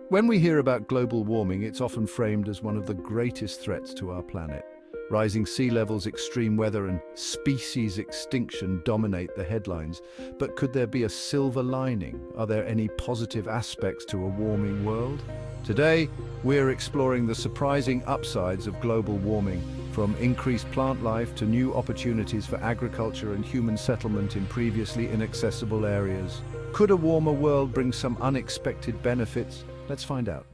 When we hear about global warming, it's often framed as one of the greatest threats to our planet. Rising sea levels, extreme weather, and species extinction dominate the headlines. But could there be a silver lining? Are there any positive aspects to a warming world? Today, we're exploring the surprising upsides of global warming, from increased plant life to new opportunities for agriculture and human settlement in previously inaccessible areas. Could a warmer world bring some unexpected benefits? Let's find out.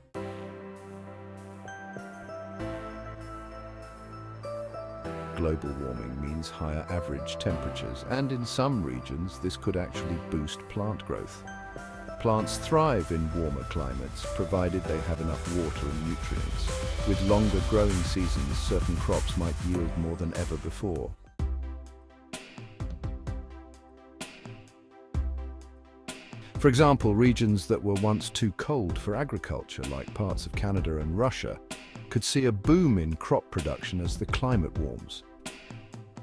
Global warming means higher average temperatures, and in some regions this could actually boost plant growth. Plants thrive in warmer climates, provided they have enough water and nutrients. With longer growing seasons, certain crops might yield more than ever before. For example, regions that were once too cold for agriculture, like parts of Canada and Russia, could see a boom in crop production as the climate warms.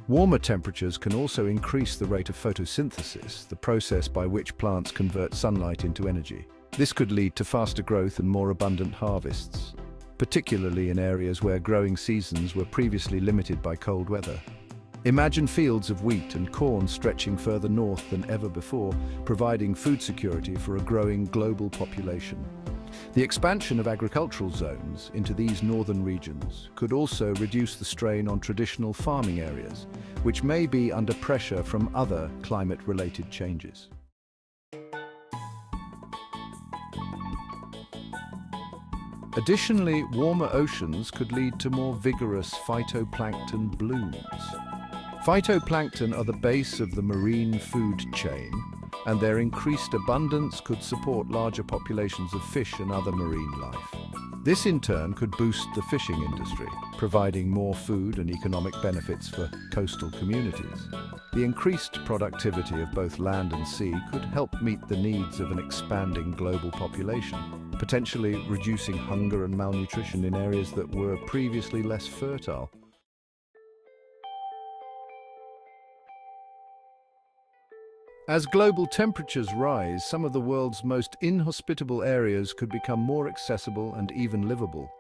Warmer temperatures can also increase the rate of photosynthesis, the process by which plants convert sunlight into energy. This could lead to faster growth and more abundant harvests, particularly in areas where growing seasons were previously limited by cold weather. Imagine fields of wheat and corn stretching further north than ever before, providing food security for a growing global population. The expansion of agricultural zones into these northern regions could also reduce the strain on traditional farming areas, which may be under pressure from other climate-related changes. Additionally, warmer oceans could lead to more vigorous phytoplankton blooms. Phytoplankton are the base of the marine food chain, and their increased abundance could support larger populations of fish and other marine life. This in turn could boost the fishing industry, providing more food and economic benefits for coastal communities. The increased productivity of both land and sea could help meet the needs of an expanding global population, potentially reducing hunger and malnutrition in areas that were previously less fertile. As global temperatures rise, some of the world's most inhospitable areas could become more accessible and even livable.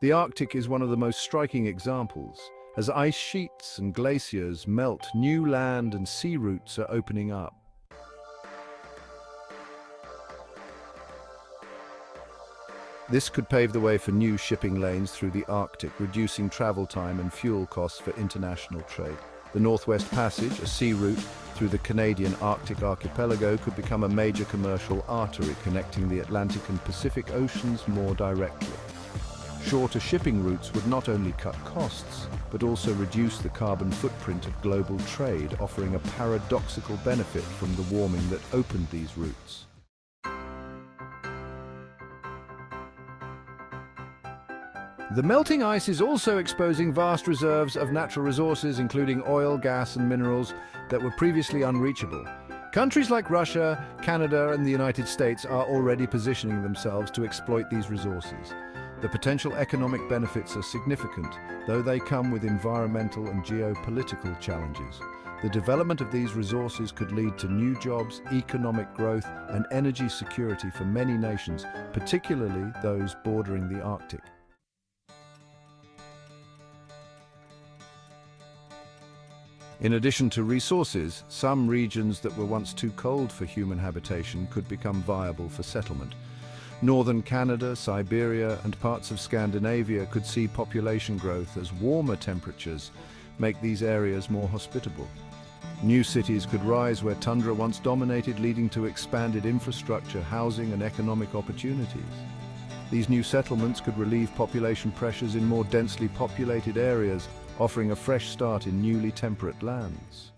The Arctic is one of the most striking examples. As ice sheets and glaciers melt, new land and sea routes are opening up. This could pave the way for new shipping lanes through the Arctic, reducing travel time and fuel costs for international trade. The Northwest Passage, a sea route through the Canadian Arctic archipelago, could become a major commercial artery connecting the Atlantic and Pacific Oceans more directly. Shorter shipping routes would not only cut costs, but also reduce the carbon footprint of global trade, offering a paradoxical benefit from the warming that opened these routes. The melting ice is also exposing vast reserves of natural resources, including oil, gas, and minerals that were previously unreachable. Countries like Russia, Canada, and the United States are already positioning themselves to exploit these resources. The potential economic benefits are significant, though they come with environmental and geopolitical challenges. The development of these resources could lead to new jobs, economic growth, and energy security for many nations, particularly those bordering the Arctic. In addition to resources, some regions that were once too cold for human habitation could become viable for settlement. Northern Canada, Siberia, and parts of Scandinavia could see population growth as warmer temperatures make these areas more hospitable. New cities could rise where tundra once dominated, leading to expanded infrastructure, housing, and economic opportunities. These new settlements could relieve population pressures in more densely populated areas, offering a fresh start in newly temperate lands.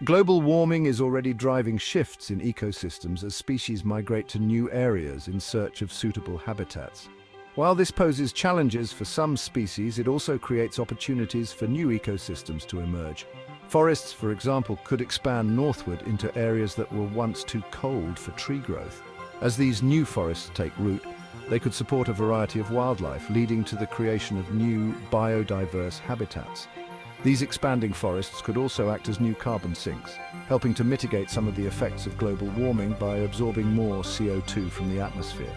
Global warming is already driving shifts in ecosystems as species migrate to new areas in search of suitable habitats. While this poses challenges for some species, it also creates opportunities for new ecosystems to emerge. Forests, for example, could expand northward into areas that were once too cold for tree growth. As these new forests take root, they could support a variety of wildlife, leading to the creation of new biodiverse habitats. These expanding forests could also act as new carbon sinks, helping to mitigate some of the effects of global warming by absorbing more CO2 from the atmosphere.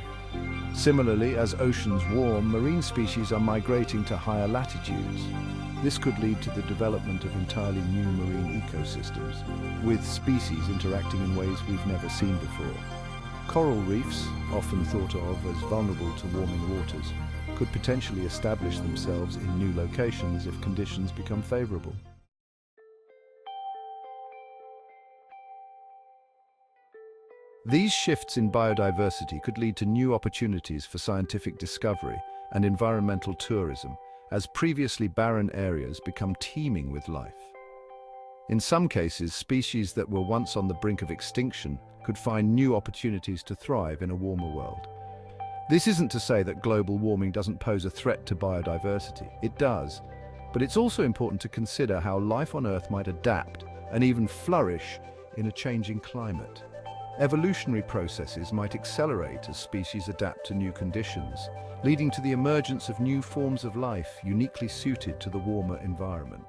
Similarly, as oceans warm, marine species are migrating to higher latitudes. This could lead to the development of entirely new marine ecosystems, with species interacting in ways we've never seen before. Coral reefs, often thought of as vulnerable to warming waters, could potentially establish themselves in new locations if conditions become favorable. These shifts in biodiversity could lead to new opportunities for scientific discovery and environmental tourism, as previously barren areas become teeming with life. In some cases, species that were once on the brink of extinction could find new opportunities to thrive in a warmer world. This isn't to say that global warming doesn't pose a threat to biodiversity. It does, but it's also important to consider how life on Earth might adapt and even flourish in a changing climate. Evolutionary processes might accelerate as species adapt to new conditions, leading to the emergence of new forms of life uniquely suited to the warmer environment.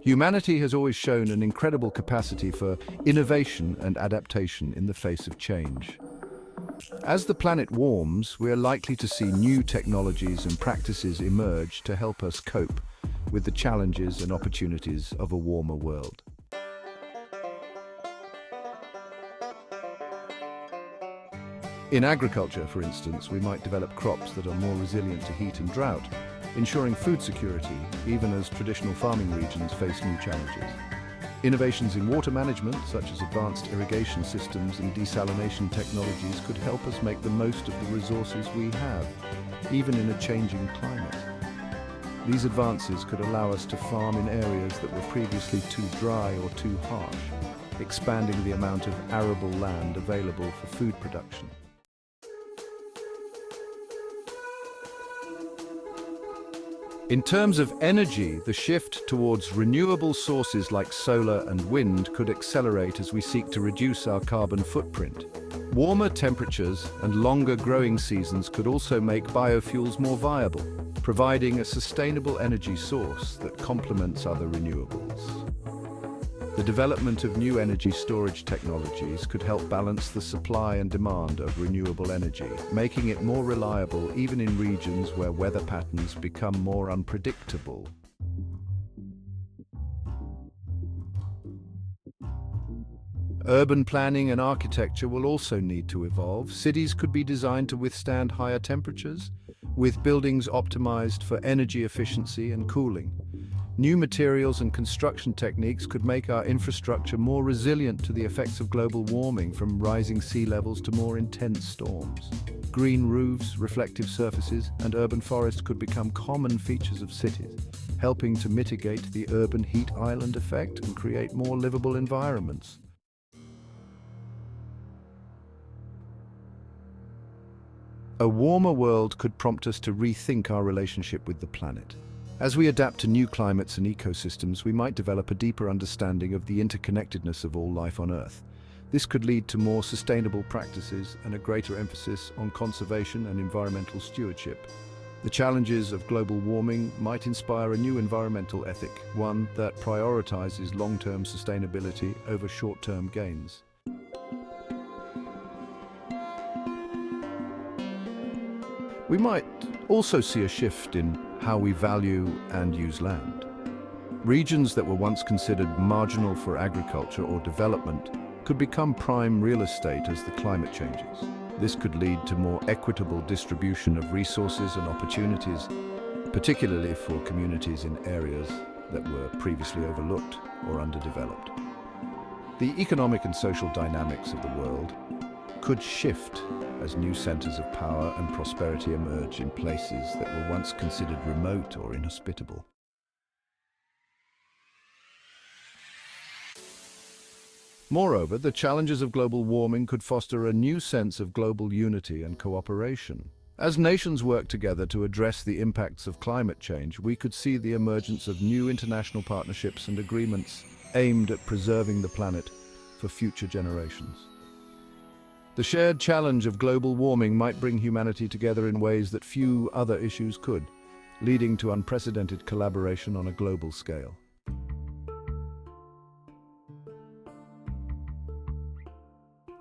Humanity has always shown an incredible capacity for innovation and adaptation in the face of change. As the planet warms, we are likely to see new technologies and practices emerge to help us cope with the challenges and opportunities of a warmer world. In agriculture, for instance, we might develop crops that are more resilient to heat and drought, ensuring food security even as traditional farming regions face new challenges. Innovations in water management, such as advanced irrigation systems and desalination technologies, could help us make the most of the resources we have, even in a changing climate. These advances could allow us to farm in areas that were previously too dry or too harsh, expanding the amount of arable land available for food production. In terms of energy, the shift towards renewable sources like solar and wind could accelerate as we seek to reduce our carbon footprint. Warmer temperatures and longer growing seasons could also make biofuels more viable, providing a sustainable energy source that complements other renewables. The development of new energy storage technologies could help balance the supply and demand of renewable energy, making it more reliable even in regions where weather patterns become more unpredictable. Urban planning and architecture will also need to evolve. Cities could be designed to withstand higher temperatures, with buildings optimized for energy efficiency and cooling. New materials and construction techniques could make our infrastructure more resilient to the effects of global warming, from rising sea levels to more intense storms. Green roofs, reflective surfaces, and urban forests could become common features of cities, helping to mitigate the urban heat island effect and create more livable environments. A warmer world could prompt us to rethink our relationship with the planet. As we adapt to new climates and ecosystems, we might develop a deeper understanding of the interconnectedness of all life on Earth. This could lead to more sustainable practices and a greater emphasis on conservation and environmental stewardship. The challenges of global warming might inspire a new environmental ethic, one that prioritizes long-term sustainability over short-term gains. We might also see a shift in how we value and use land. Regions that were once considered marginal for agriculture or development could become prime real estate as the climate changes. This could lead to more equitable distribution of resources and opportunities, particularly for communities in areas that were previously overlooked or underdeveloped. The economic and social dynamics of the world could shift as new centers of power and prosperity emerge in places that were once considered remote or inhospitable. Moreover, the challenges of global warming could foster a new sense of global unity and cooperation. As nations work together to address the impacts of climate change, we could see the emergence of new international partnerships and agreements aimed at preserving the planet for future generations. The shared challenge of global warming might bring humanity together in ways that few other issues could, leading to unprecedented collaboration on a global scale.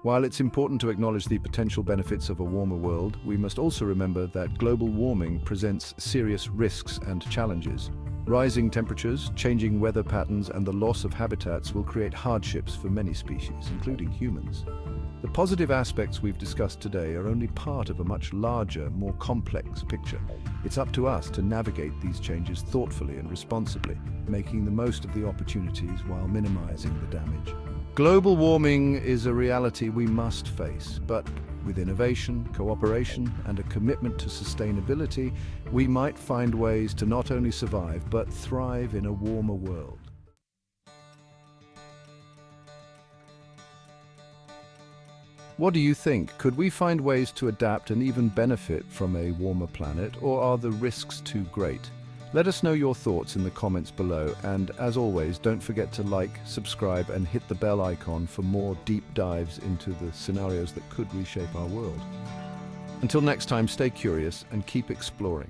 While it's important to acknowledge the potential benefits of a warmer world, we must also remember that global warming presents serious risks and challenges. Rising temperatures, changing weather patterns, and the loss of habitats will create hardships for many species, including humans. The positive aspects we've discussed today are only part of a much larger, more complex picture. It's up to us to navigate these changes thoughtfully and responsibly, making the most of the opportunities while minimizing the damage. Global warming is a reality we must face, but with innovation, cooperation, and a commitment to sustainability, we might find ways to not only survive, but thrive in a warmer world. What do you think? Could we find ways to adapt and even benefit from a warmer planet, or are the risks too great? Let us know your thoughts in the comments below, and as always, don't forget to like, subscribe, and hit the bell icon for more deep dives into the scenarios that could reshape our world. Until next time, stay curious and keep exploring.